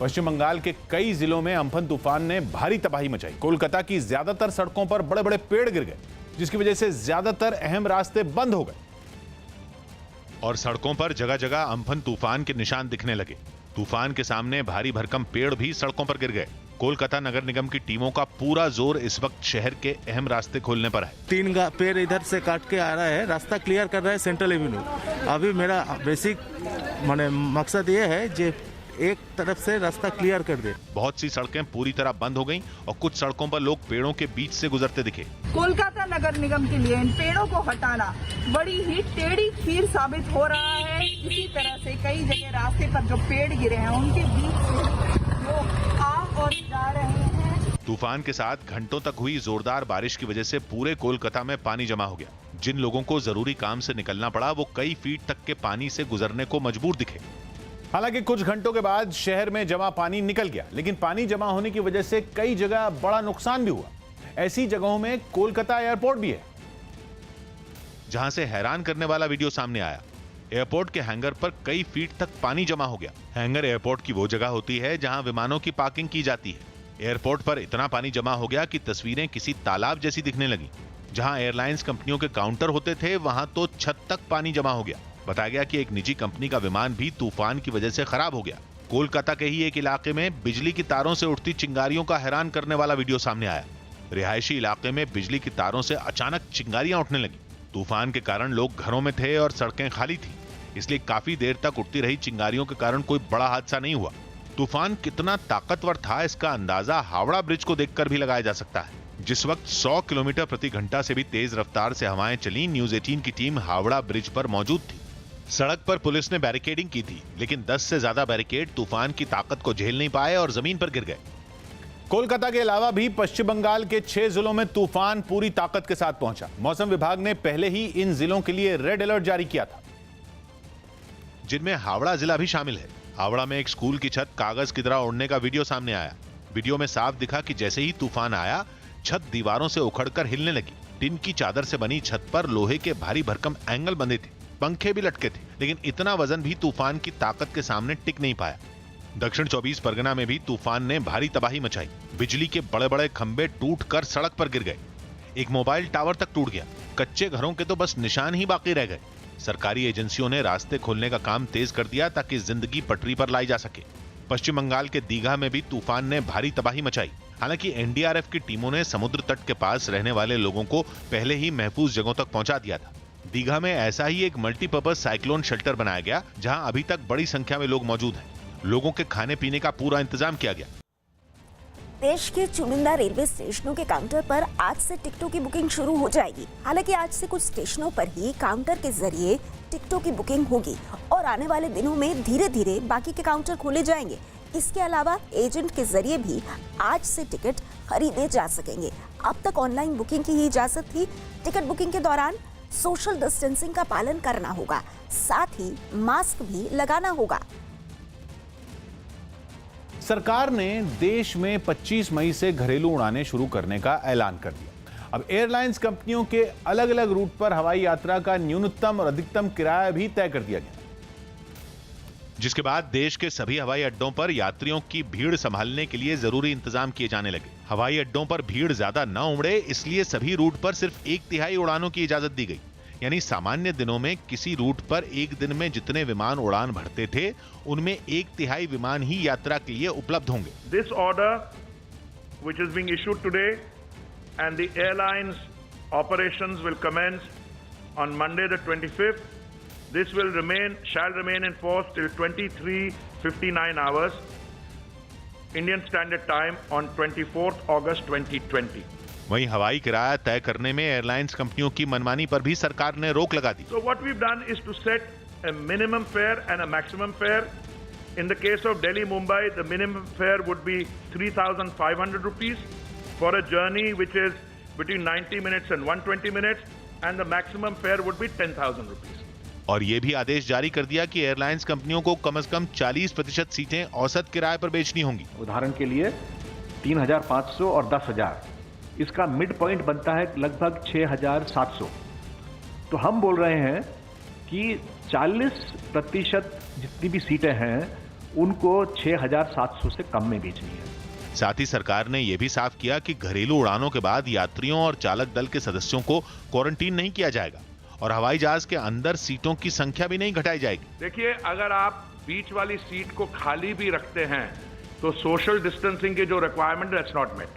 पश्चिम बंगाल के कई जिलों में अम्फन तूफान ने भारी तबाही मचाई। कोलकाता की ज्यादातर सड़कों पर बड़े बड़े पेड़ गिर गए, जिसकी वजह से ज्यादातर अहम रास्ते बंद हो गए और सड़कों पर जगह जगह अम्फन तूफान के निशान दिखने लगे। तूफान के सामने भारी भरकम पेड़ भी सड़कों पर गिर गए। कोलकाता नगर निगम की टीमों का पूरा जोर इस वक्त शहर के अहम रास्ते खोलने पर है। 3 पेड़ इधर से काट के आ रहा है, रास्ता क्लियर कर रहा है सेंट्रल एवेन्यू। अभी मेरा बेसिक मकसद ये है कि एक तरफ से रास्ता क्लियर कर दे। बहुत सी सड़कें पूरी तरह बंद हो गईं और कुछ सड़कों पर लोग पेड़ों के बीच से गुजरते दिखे। कोलकाता नगर निगम के लिए इन पेड़ों को हटाना बड़ी ही टेढ़ी खीर साबित हो रहा है। इसी तरह से कई जगह रास्ते पर जो पेड़ गिरे हैं उनके बीच से लोग आ और जा रहे हैं। तूफान के साथ घंटों तक हुई जोरदार बारिश की वजह से पूरे कोलकाता में पानी जमा हो गया। जिन लोगों को जरूरी काम से निकलना पड़ा वो कई फीट तक के पानी से गुजरने को मजबूर दिखे। हालांकि कुछ घंटों के बाद शहर में जमा पानी निकल गया, लेकिन पानी जमा होने की वजह से कई जगह बड़ा नुकसान भी हुआ। ऐसी जगहों में कोलकाता एयरपोर्ट भी है, जहां से हैरान करने वाला वीडियो सामने आया। एयरपोर्ट के हैंगर पर कई फीट तक पानी जमा हो गया। हैंगर एयरपोर्ट की वो जगह होती है जहां विमानों की पार्किंग की जाती है। एयरपोर्ट पर इतना पानी जमा हो गया कि तस्वीरें किसी तालाब जैसी दिखने लगी। जहां एयरलाइंस कंपनियों के काउंटर होते थे वहां तो छत तक पानी जमा हो गया। बताया गया कि एक निजी कंपनी का विमान भी तूफान की वजह से खराब हो गया। कोलकाता के ही एक इलाके में बिजली की तारों से उठती चिंगारियों का हैरान करने वाला वीडियो सामने आया। रिहायशी इलाके में बिजली की तारों से अचानक चिंगारियां उठने लगी। तूफान के कारण लोग घरों में थे और सड़कें खाली थी, इसलिए काफी देर तक उठती रही चिंगारियों के कारण कोई बड़ा हादसा नहीं हुआ। तूफान कितना ताकतवर था इसका अंदाजा हावड़ा ब्रिज को देखकर भी लगाया जा सकता है। जिस वक्त 100 किलोमीटर प्रति घंटा से भी तेज रफ्तार से हवाएं चली, न्यूज 18 की टीम हावड़ा ब्रिज पर मौजूद थी। सड़क पर पुलिस ने बैरिकेडिंग की थी, लेकिन 10 से ज्यादा बैरिकेड तूफान की ताकत को झेल नहीं पाए और जमीन पर गिर गए। कोलकाता के अलावा भी पश्चिम बंगाल के 6 जिलों में तूफान पूरी ताकत के साथ पहुंचा। मौसम विभाग ने पहले ही इन जिलों के लिए रेड अलर्ट जारी किया था, जिनमें हावड़ा जिला भी शामिल है। हावड़ा में एक स्कूल की छत कागज की तरह उड़ने का वीडियो सामने आया। वीडियो में साफ दिखा कि जैसे ही तूफान आया, छत दीवारों से उखड़कर हिलने लगी। टिन की चादर से बनी छत पर लोहे के भारी भरकम एंगल बंधे थे, पंखे भी लटके थे, लेकिन इतना वजन भी तूफान की ताकत के सामने टिक नहीं पाया। दक्षिण 24 परगना में भी तूफान ने भारी तबाही मचाई। बिजली के बड़े बड़े खंभे टूटकर सड़क पर गिर गए। एक मोबाइल टावर तक टूट गया। कच्चे घरों के तो बस निशान ही बाकी रह गए। सरकारी एजेंसियों ने रास्ते खोलने का काम तेज कर दिया ताकि जिंदगी पटरी पर लाई जा सके। पश्चिम बंगाल के दीघा में भी तूफान ने भारी तबाही मचाई। हालांकि एनडीआरएफ की टीमों ने समुद्र तट के पास रहने वाले लोगों को पहले ही महफूज जगहों तक पहुंचा दिया था। दीघा में ऐसा ही एक मल्टीपर्पज साइक्लोन शेल्टर बनाया गया, जहां अभी तक बड़ी संख्या में लोग मौजूद हैं। लोगों के खाने पीने का पूरा इंतजाम किया गया। देश के चुनिंदा रेलवे स्टेशनों के काउंटर पर आज से टिकटों की बुकिंग शुरू हो जाएगी। हालांकि आज से कुछ स्टेशनों पर ही काउंटर के जरिए टिकटों की बुकिंग होगी और आने वाले दिनों में धीरे धीरे बाकी के काउंटर खोले जाएंगे। इसके अलावा एजेंट के जरिए भी आज से टिकट खरीदे जा सकेंगे। अब तक ऑनलाइन बुकिंग की ही इजाजत थी। टिकट बुकिंग के दौरान सोशल डिस्टेंसिंग का पालन करना होगा, साथ ही मास्क भी लगाना होगा। सरकार ने देश में 25 मई से घरेलू उड़ानें शुरू करने का ऐलान कर दिया। अब एयरलाइंस कंपनियों के अलग अलग रूट पर हवाई यात्रा का न्यूनतम और अधिकतम किराया भी तय कर दिया गया, जिसके बाद देश के सभी हवाई अड्डों पर यात्रियों की भीड़ संभालने के लिए जरूरी इंतजाम किए जाने लगे। हवाई अड्डों पर भीड़ ज्यादा न उमड़े, इसलिए सभी रूट पर सिर्फ 1/3 उड़ानों की इजाजत दी गई। यानी सामान्य दिनों में किसी रूट पर एक दिन में जितने विमान उड़ान भरते थे, उनमें 1/3 विमान ही यात्रा के लिए उपलब्ध होंगे। This order, which is being issued today, and the airlines operations will commence on Monday the 25th. This shall remain in force till 23:59 hours Indian Standard Time on 24th August 2020. वहीं हवाई किराया तय करने में एयरलाइंस कंपनियों की मनमानी पर भी सरकार ने रोक लगा दी। So what we've done is to set a minimum fare and a maximum fare. In the case of Delhi Mumbai, the minimum fare would be 3,500 rupees for a journey which is between 90 minutes and 120 minutes, and the maximum fare would be 10,000 rupees. और ये भी आदेश जारी कर दिया कि airlines कंपनियों को कम से कम 40% सीटें औसत किराए पर बेचनी होंगी। उदाहरण के लिए 3,500 और 10,000, इसका मिड पॉइंट बनता है लगभग 6,700। तो हम बोल रहे हैं कि 40% जितनी भी सीटें हैं उनको 6,700 से कम में बेचनी है। साथ ही सरकार ने यह भी साफ किया कि घरेलू उड़ानों के बाद यात्रियों और चालक दल के सदस्यों को क्वारंटीन नहीं किया जाएगा और हवाई जहाज के अंदर सीटों की संख्या भी नहीं घटाई जाएगी। देखिए, अगर आप बीच वाली सीट को खाली भी रखते हैं तो सोशल डिस्टेंसिंग के जो रिक्वायरमेंट दैट्स नॉट मेट।